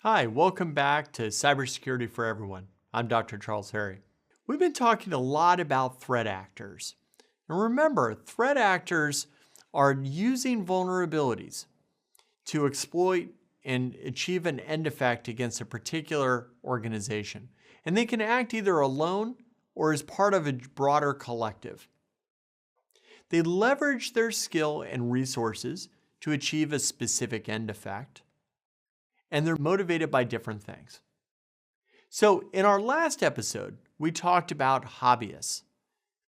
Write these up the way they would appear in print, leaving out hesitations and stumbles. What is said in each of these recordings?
Hi, welcome back to Cybersecurity for Everyone. I'm Dr. Charles Harry. We've been talking a lot about threat actors. And remember, threat actors are using vulnerabilities to exploit and achieve an end effect against a particular organization. And they can act either alone or as part of a broader collective. They leverage their skill and resources to achieve a specific end effect, and they're motivated by different things. So in our last episode, we talked about hobbyists.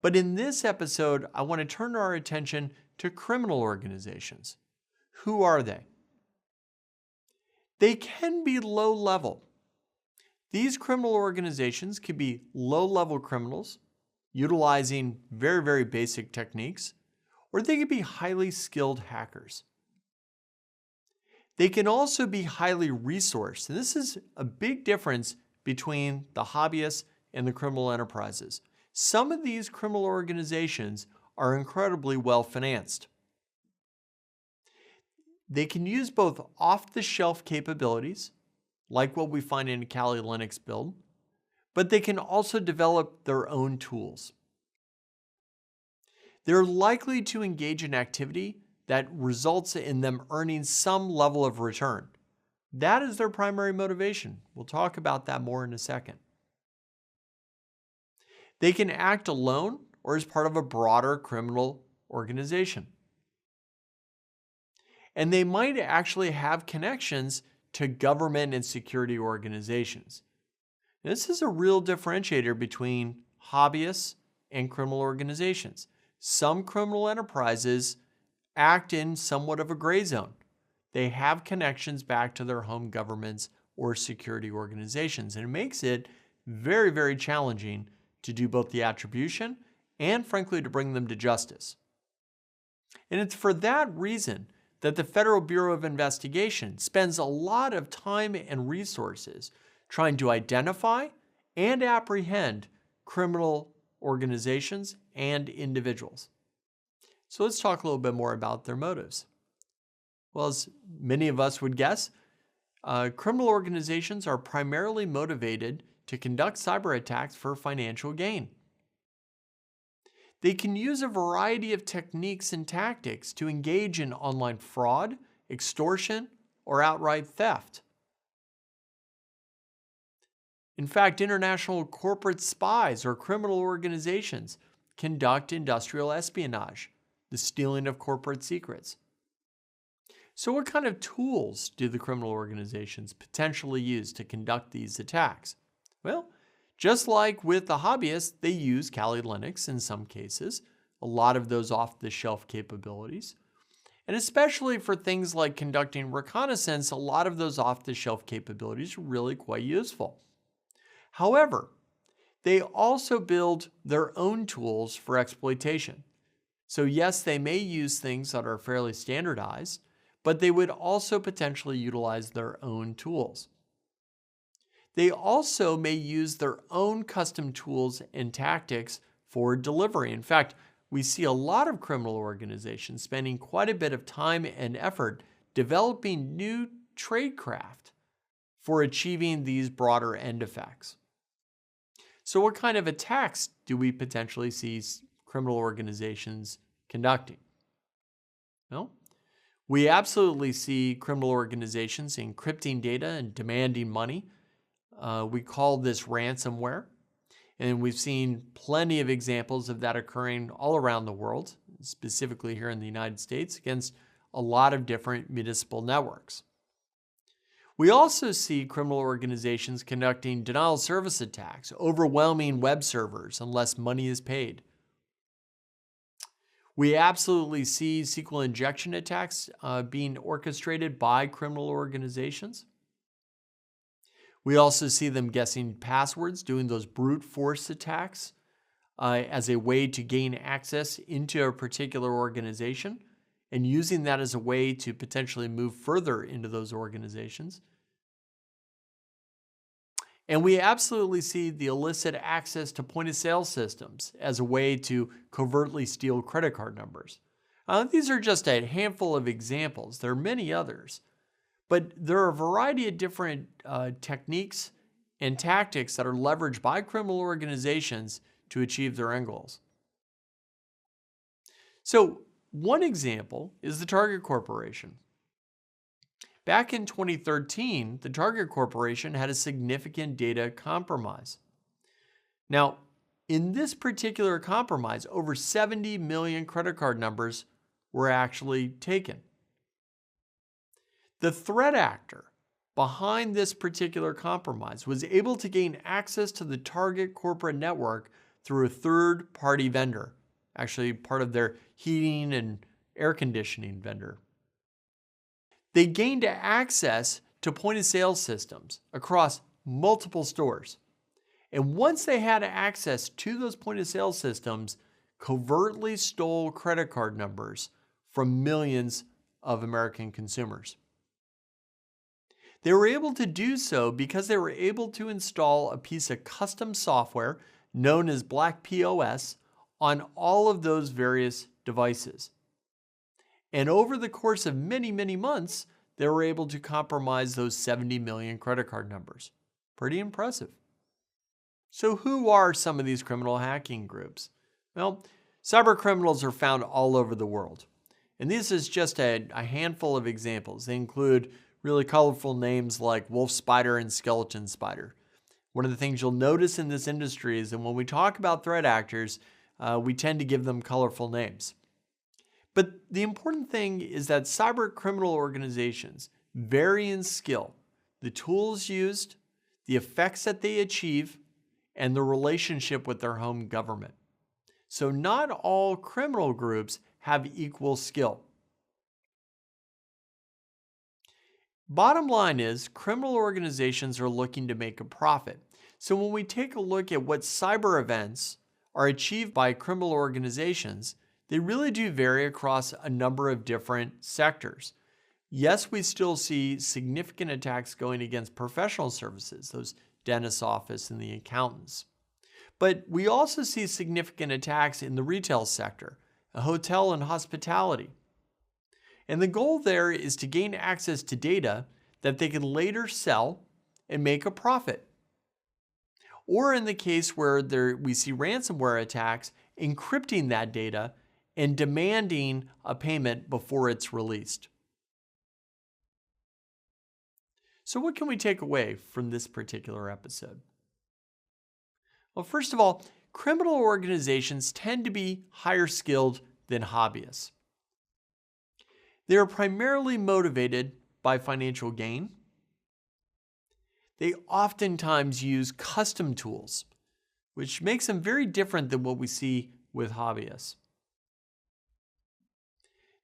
But in this episode, I want to turn our attention to criminal organizations. Who are they? They can be low level. These criminal organizations can be low level criminals utilizing very, very basic techniques, or they could be highly skilled hackers. They can also be highly resourced, and this is a big difference between the hobbyists and the criminal enterprises. Some of these criminal organizations are incredibly well financed. They can use both off-the-shelf capabilities, like what we find in a Kali Linux build, but they can also develop their own tools. They're likely to engage in activity that results in them earning some level of return. That is their primary motivation. We'll talk about that more in a second. They can act alone or as part of a broader criminal organization. And they might actually have connections to government and security organizations. This is a real differentiator between hobbyists and criminal organizations. Some criminal enterprises act in somewhat of a gray zone. They have connections back to their home governments or security organizations, and it makes it very, very challenging to do both the attribution and, frankly, to bring them to justice. And it's for that reason that the Federal Bureau of Investigation spends a lot of time and resources trying to identify and apprehend criminal organizations and individuals. So let's talk a little bit more about their motives. Well, as many of us would guess, criminal organizations are primarily motivated to conduct cyber attacks for financial gain. They can use a variety of techniques and tactics to engage in online fraud, extortion, or outright theft. In fact, international corporate spies or criminal organizations conduct industrial espionage, the stealing of corporate secrets. So what kind of tools do the criminal organizations potentially use to conduct these attacks? Well, just like with the hobbyists, they use Kali Linux in some cases, a lot of those off-the-shelf capabilities. And especially for things like conducting reconnaissance, a lot of those off-the-shelf capabilities are really quite useful. However, they also build their own tools for exploitation. So yes, they may use things that are fairly standardized, but they would also potentially utilize their own tools. They also may use their own custom tools and tactics for delivery. In fact, we see a lot of criminal organizations spending quite a bit of time and effort developing new tradecraft for achieving these broader end effects. So what kind of attacks do we potentially see criminal organizations conducting? Well, we absolutely see criminal organizations encrypting data and demanding money. We call this ransomware, and we've seen plenty of examples of that occurring all around the world, specifically here in the United States, against a lot of different municipal networks. We also see criminal organizations conducting denial of service attacks, overwhelming web servers unless money is paid. We absolutely see SQL injection attacks being orchestrated by criminal organizations. We also see them guessing passwords, doing those brute force attacks as a way to gain access into a particular organization and using that as a way to potentially move further into those organizations. And we absolutely see the illicit access to point-of-sale systems as a way to covertly steal credit card numbers. These are just a handful of examples. There are many others. But there are a variety of different techniques and tactics that are leveraged by criminal organizations to achieve their end goals. So, one example is the Target Corporation. Back in 2013, the Target Corporation had a significant data compromise. Now, in this particular compromise, over 70 million credit card numbers were actually taken. The threat actor behind this particular compromise was able to gain access to the Target corporate network through a third-party vendor, actually part of their heating and air conditioning vendor. They gained access to point-of-sale systems across multiple stores. And once they had access to those point-of-sale systems, covertly stole credit card numbers from millions of American consumers. They were able to do so because they were able to install a piece of custom software known as Black POS on all of those various devices. And over the course of many, many months, they were able to compromise those 70 million credit card numbers. Pretty impressive. So who are some of these criminal hacking groups? Well, cyber criminals are found all over the world. And this is just a handful of examples. They include really colorful names like Wolf Spider and Skeleton Spider. One of the things you'll notice in this industry is that when we talk about threat actors, we tend to give them colorful names. But the important thing is that cyber criminal organizations vary in skill, the tools used, the effects that they achieve, and the relationship with their home government. So not all criminal groups have equal skill. Bottom line is, criminal organizations are looking to make a profit. So when we take a look at what cyber events are achieved by criminal organizations, they really do vary across a number of different sectors. Yes, we still see significant attacks going against professional services, those dentist's office and the accountants. But we also see significant attacks in the retail sector, hotel and hospitality. And the goal there is to gain access to data that they can later sell and make a profit. Or in the case where we see ransomware attacks, encrypting that data and demanding a payment before it's released. So what can we take away from this particular episode? Well, first of all, criminal organizations tend to be higher skilled than hobbyists. They are primarily motivated by financial gain. They oftentimes use custom tools, which makes them very different than what we see with hobbyists.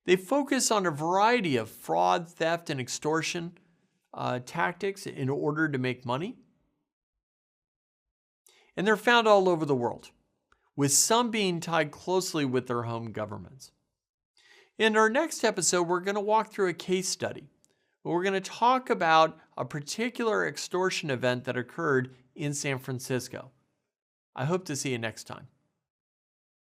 They focus on a variety of fraud, theft, and extortion tactics in order to make money. And they're found all over the world, with some being tied closely with their home governments. In our next episode, we're going to walk through a case study. We're going to talk about a particular extortion event that occurred in San Francisco. I hope to see you next time.